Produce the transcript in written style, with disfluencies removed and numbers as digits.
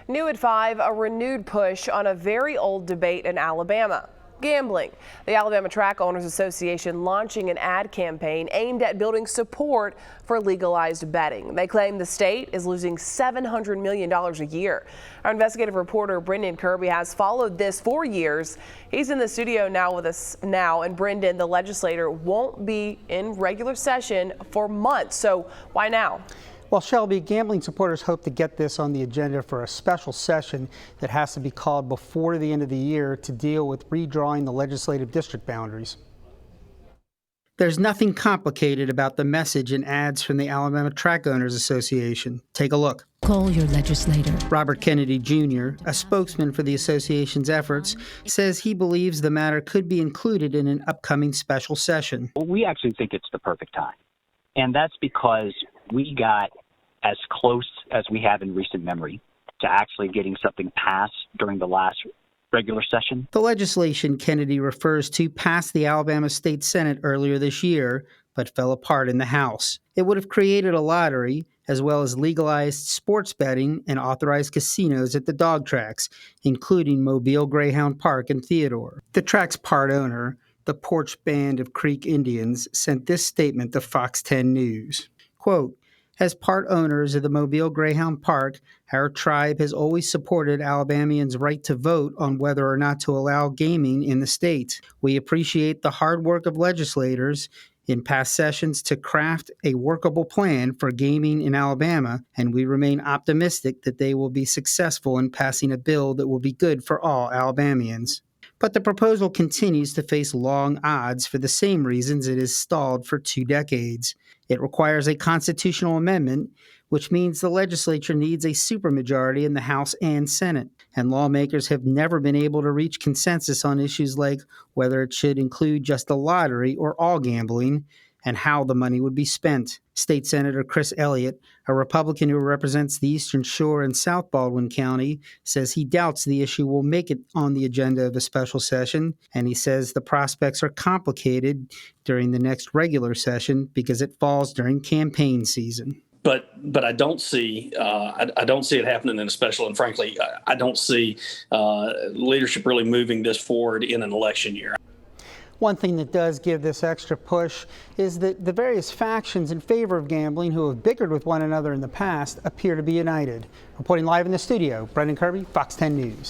New at 5, a renewed push on a very old debate in Alabama. Gambling. The Alabama Track Owners Association launching an ad campaign aimed at building support for legalized betting. They claim the state is losing $700 million a year. Our investigative reporter Brendan Kirby has followed this for years. He's in the studio now with us now, and Brendan, the legislature won't be in regular session for months. So why now? Well, Shelby, gambling supporters hope to get this on the agenda for a special session that has to be called before the end of the year to deal with redrawing the legislative district boundaries. There's nothing complicated about the message and ads from the Alabama Track Owners Association. Take a look. Call your legislator. Robert Kennedy Jr., a spokesman for the association's efforts, says he believes the matter could be included in an upcoming special session. Well, we actually think it's the perfect time. And that's because we got as close as we have in recent memory to actually getting something passed during the last regular session. The legislation Kennedy refers to passed the Alabama State Senate earlier this year, but fell apart in the House. It would have created a lottery, as well as legalized sports betting and authorized casinos at the dog tracks, including Mobile Greyhound Park in Theodore. The track's part owner, the Porch Band of Creek Indians, sent this statement to Fox 10 News. Quote, "As part owners of the Mobile Greyhound Park, our tribe has always supported Alabamians' right to vote on whether or not to allow gaming in the state. We appreciate the hard work of legislators in past sessions to craft a workable plan for gaming in Alabama, and we remain optimistic that they will be successful in passing a bill that will be good for all Alabamians." But the proposal continues to face long odds for the same reasons it has stalled for 2 decades. It requires a constitutional amendment, which means the legislature needs a supermajority in the House and Senate, and lawmakers have never been able to reach consensus on issues like whether it should include just the lottery or all gambling, and how the money would be spent. State Senator Chris Elliott, a Republican who represents the Eastern Shore and South Baldwin County, says he doubts the issue will make it on the agenda of a special session, and he says the prospects are complicated during the next regular session because it falls during campaign season. But I don't see I don't see it happening in a special, and frankly, I don't see leadership really moving this forward in an election year. One thing that does give this extra push is that the various factions in favor of gambling who have bickered with one another in the past appear to be united. Reporting live in the studio, Brendan Kirby, Fox 10 News.